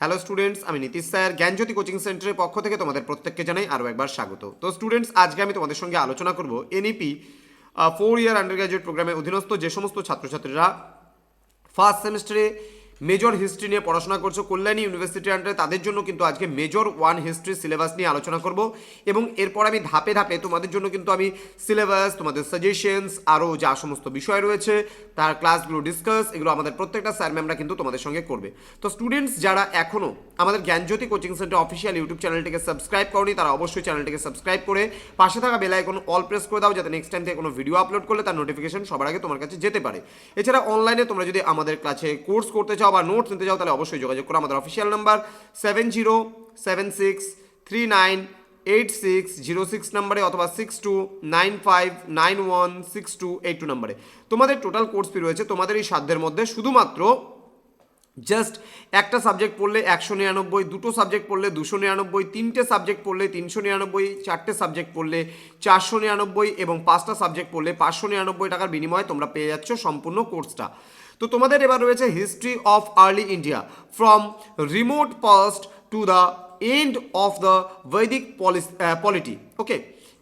Hello students, আমি Nitish sir জ্ঞানজ্যোতি coaching সেন্টারের পক্ষ থেকে তোমাদের প্রত্যেককে জানাই আরও একবার স্বাগত। তো স্টুডেন্টস, আজকে আমি তোমাদের সঙ্গে আলোচনা করব এনইপি 4 ইয়ার আন্ডার গ্র্যাজুয়েট প্রোগ্রামের অধীনস্থ যে সমস্ত ছাত্রছাত্রীরা ফার্স্ট সেমিস্টারে মেজর হিস্ট্রি নিয়ে পড়াশোনা করছো কল্যাণী ইউনিভার্সিটির আন্ডারে, তাদের জন্য কিন্তু আজকে মেজর 1 হিস্ট্রি সিলেবাস নিয়ে আলোচনা করব এবং এরপর আমি ধাপে ধাপে তোমাদের জন্য কিন্তু আমি সিলেবাস, তোমাদের সাজেশনস, আরও যা সমস্ত বিষয় রয়েছে তার ক্লাসগুলো ডিসকাস, এগুলো আমাদের প্রত্যেকটা স্যার ম্যামরা কিন্তু তোমাদের সঙ্গে করবে। তো স্টুডেন্টস, যারা এখনও আমাদের জ্ঞানজ্যোতি কোচিং সেন্টার অফিসিয়াল ইউটিউব চ্যানেলটিকে সাবস্ক্রাইব করনি, তারা অবশ্যই চ্যানেলটিকে সাবস্ক্রাইব করে পাশে থাকা বেল আইকন অল প্রেস করে দাও, যাতে নেক্সট টাইম থেকে কোনো ভিডিও আপলোড করলে তার নোটিফিকেশন সবার আগে তোমার কাছে যেতে পারে। এছাড়া অনলাইনে তোমরা যদি আমাদের ক্লাসে কোর্স করতে চাও বা নোটস নিতে চাও, তাহলে অবশ্যই যোগাযোগ করো। আমাদের অফিসিয়াল নাম্বার 7076398606 নাম্বারে অথবা 6295916282 নাম্বারে তোমাদের টোটাল কোর্স ফি রয়েছে তোমাদের এই সাধ্যের মধ্যে। শুধুমাত্র জাস্ট একটা সাবজেক্ট পড়লে 199, দুটো সাবজেক্ট পড়লে 299, তিনটে সাবজেক্ট পড়লে 399, চারটে সাবজেক্ট পড়লে 499 এবং 5টা সাবজেক্ট পড়লে 599 টাকার বিনিময়ে তোমরা পেয়ে যাচ্ছ সম্পূর্ণ কোর্সটা। তো তোমাদের এবার রয়েছে history of early India from remote past to the end of the Vedic polity. Okay,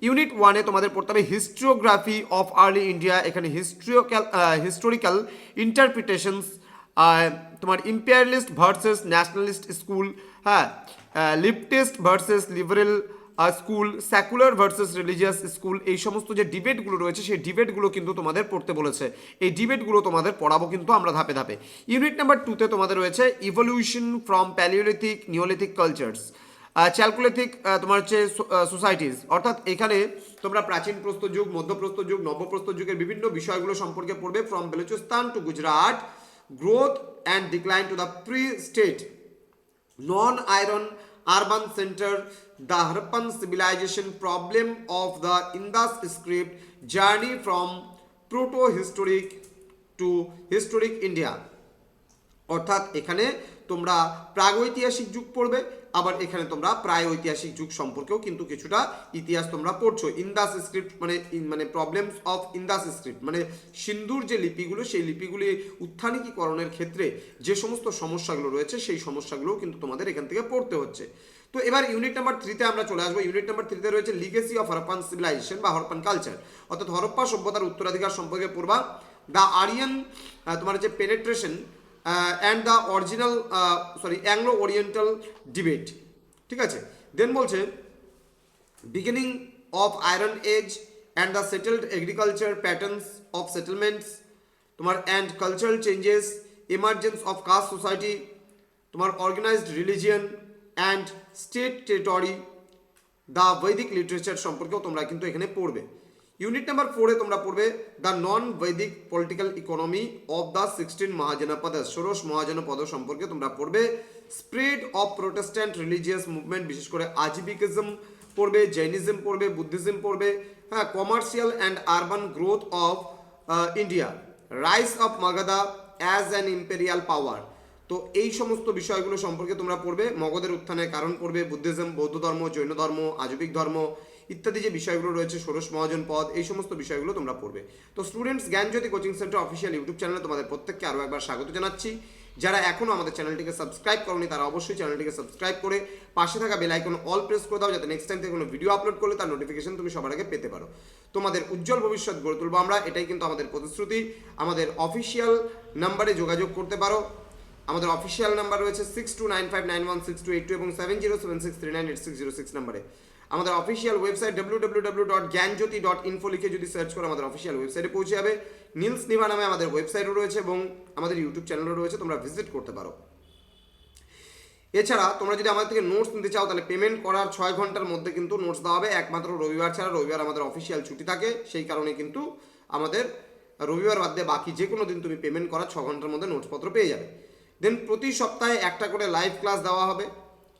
unit 1-এ তোমাদের পড়তে হবে হিস্ট্রিওগ্রাফি অফ আর্লি ইন্ডিয়া। এখানে হিস্টোরিক্যাল ইন্টারপ্রিটেশনস, তোমার ইম্পেরিয়ালিস্ট ভার্সেস ন্যাশনালিস্ট স্কুল, হ্যাঁ, leftist versus liberal school, secular versus religious school, এই সমস্ত যে ডিবেটগুলো রয়েছে সেই ডিবেটগুলো কিন্তু তোমাদের পড়তে বলেছে। এই ডিবেটগুলো তোমাদের পড়াবো কিন্তু আমরা ধাপে ধাপে। ইউনিট নাম্বার 2-তে তোমাদের রয়েছে evolution from palaeolithic neolithic cultures, chalcolithic তোমার হচ্ছে সোসাইটিস, অর্থাৎ এখানে তোমরা প্রাচীন প্রস্তর যুগ, মধ্যপ্রস্তর যুগ, নবপ্রস্তর যুগের বিভিন্ন বিষয়গুলো সম্পর্কে পড়বে। From Baluchistan to Gujarat, growth and decline to the pre-state non-iron urban center, the Harappan civilization, problem of the Indus script, journey from proto-historic to historic India। অর্থাৎ এখানে তোমরা প্রাগৈতিহাসিক যুগ পড়বে, আবার এখানে তোমরা প্রায় ঐতিহাসিক যুগ সম্পর্কেও কিন্তু কিছুটা ইতিহাস তোমরা পড়ছো। ইন্দাস স্ক্রিপ্ট মানে প্রবলেমস অফ ইন্দাস স্ক্রিপ্ট মানে সিন্ধুর যে লিপিগুলো, সেই লিপিগুলি উত্থানিকীকরণের ক্ষেত্রে যে সমস্ত সমস্যাগুলো রয়েছে সেই সমস্যাগুলো কিন্তু তোমাদের এখান থেকে পড়তে হচ্ছে। তো এবার ইউনিট নাম্বার 3-তে আমরা চলে আসবো। ইউনিট নাম্বার 3-তে রয়েছে লিগেসি অফ হরপ্পান সিভিলাইজেশন বা হরপ্পান কালচার, অর্থাৎ হরপ্পা সভ্যতার উত্তরাধিকার সম্পর্কে পড়বা। দ্য আরিয়ান তোমার হচ্ছে penetration and the original Anglo Oriental debate, ঠিক আছে। দেন বলছে beginning of iron age and the settled agriculture patterns of settlements, তোমার and cultural changes, emergence of caste society, তোমার organised religion and state territory, the Vedic literature সম্পর্কেও তোমরা কিন্তু এখানে পড়বে। ইউনিট নাম্বার 4-এ তোমরা পড়বে the non Vedic political economy of the 16 Mahajanapada, 16 Mahajanapada সম্পর্কে তোমরা পড়বে। Spread of protestant religious movement, বিশেষ করে আজিবিকিজম পড়বে, জৈনিজম পড়বে, বুদ্ধিজম পড়বে, হ্যাঁ, commercial and urban growth of India, rise of Magadha as an imperial power. তো এই সমস্ত বিষয়গুলো সম্পর্কে তোমরা পড়বে। মগধের উত্থানের কারণ পড়বে, বুদ্ধিজম, বৌদ্ধ ধর্ম, জৈন ধর্ম, আজবিক ধর্ম ইত্যাদি যে বিষয়গুলো রয়েছে, ষোড়শ মহাজন পদ, এই সমস্ত বিষয়গুলো তোমরা পড়বে। তো স্টুডেন্টস, জ্ঞানজ্যোতি কোচিং সেন্টার অফিসিয়াল ইউটিউব চ্যানেলে তোমাদের প্রত্যেককে আরও একবার স্বাগত জানাচ্ছি। যারা এখনও আমাদের চ্যানেলটিকে সাবস্ক্রাইব করনি, তারা অবশ্যই চ্যানেলটিকে সাবস্ক্রাইব করে পাশে থাকা বেল আইকন অল প্রেস করে দাও, যাতে নেক্সট টাইম থেকে কোনো ভিডিও আপলোড করলে তার নোটিফিকেশন তুমি সবার আগে পেতে পারো। তোমাদের উজ্জ্বল ভবিষ্যৎ গড়ে তুলবো আমরা, এটাই কিন্তু আমাদের প্রতিশ্রুতি। আমাদের অফিসিয়াল নাম্বারে যোগাযোগ করতে পারো। আমাদের অফিসিয়াল নাম্বার রয়েছে 6295916282 এবং 7076398606 নাম্বারে। আমাদের অফিসিয়াল ওয়েবসাইট www.gyanjyoti.info লিখে যদি সার্চ করো আমাদের অফিসিয়াল ওয়েবসাইটে পৌঁছে যাবে। নীলস নিভা নামে আমাদের ওয়েবসাইটও রয়েছে এবং আমাদের ইউটিউব চ্যানেলও রয়েছে, তোমরা ভিজিট করতে পারো। এছাড়া তোমরা যদি আমাদের থেকে নোটস নিতে চাও, তাহলে পেমেন্ট করার 6 ঘন্টার মধ্যে কিন্তু নোটস দেওয়া হবে। একমাত্র রবিবার ছাড়া, রবিবার আমাদের অফিসিয়াল ছুটি থাকে, সেই কারণে কিন্তু আমাদের রবিবার বাদ দিয়ে বাকি যে কোনো দিন তুমি পেমেন্ট করার 6 ঘন্টার মধ্যে নোটসপত্র পেয়ে যাবে। দেন প্রতি সপ্তাহে একটা করে লাইভ ক্লাস দেওয়া হবে,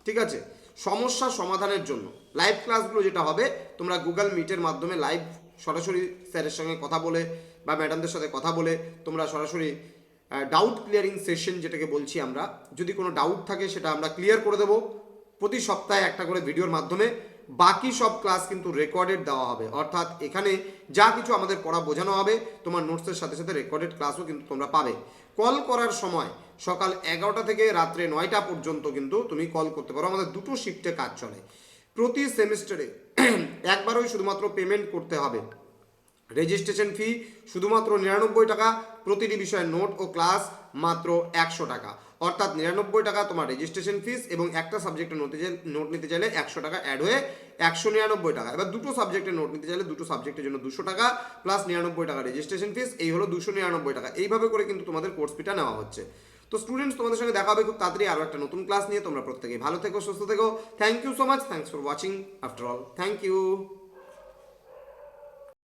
ঠিক আছে, সমস্যা সমাধানের জন্য। লাইভ ক্লাসগুলো যেটা হবে, তোমরা গুগল মিটের মাধ্যমে লাইভ সরাসরি স্যারের সঙ্গে কথা বলে বা ম্যাডামদের সাথে কথা বলে তোমরা সরাসরি ডাউট ক্লিয়ারিং সেশন যেটাকে বলছি আমরা, যদি কোনো ডাউট থাকে সেটা আমরা ক্লিয়ার করে দেবো প্রতি সপ্তাহে একটা করে ভিডিওর মাধ্যমে। বাকি সব ক্লাস কিন্তু রেকর্ডেড দেওয়া হবে, অর্থাৎ এখানে যা কিছু আমাদের পড়া বোঝানো হবে তোমার নোটসের সাথে সাথে রেকর্ডেড ক্লাসও কিন্তু তোমরা পাবে। কল করার সময় সকাল 11টা থেকে রাত্রে 9টা পর্যন্ত কিন্তু তুমি কল করতে পারো। আমাদের দুটো শিফটে কাজ চলে। প্রতি সেমিস্টারে একবারই শুধুমাত্র পেমেন্ট করতে হবে। রেজিস্ট্রেশন ফি শুধুমাত্র 99 টাকা, প্রতিটি বিষয়ের নোট ও ক্লাস মাত্র 100 টাকা, অর্থাৎ 99 টাকা তোমার রেজিস্ট্রেশন ফিস এবং একটা সাবজেক্টের নোট নিতে চাইলে 100 টাকা অ্যাড হয়ে 199 টাকা। এবার দুটো সাবজেক্টের নোট নিতে চাইলে দুটো সাবজেক্টের জন্য 200 টাকা প্লাস 99 টাকা রেজিস্ট্রেশন ফিস, এই হলো 299 টাকা। এইভাবে করে কিন্তু তোমাদের কোর্স ফিটা নেওয়া হচ্ছে। তো স্টুডেন্টস, তোমাদের সঙ্গে দেখা হবে খুব তাড়াতাড়ি আরও একটা নতুন ক্লাস নিয়ে। তোমরা প্রত্যেকেই ভালো থেকো, সুস্থ থেকো। Thank you so much, thanks for watching after all, thank you.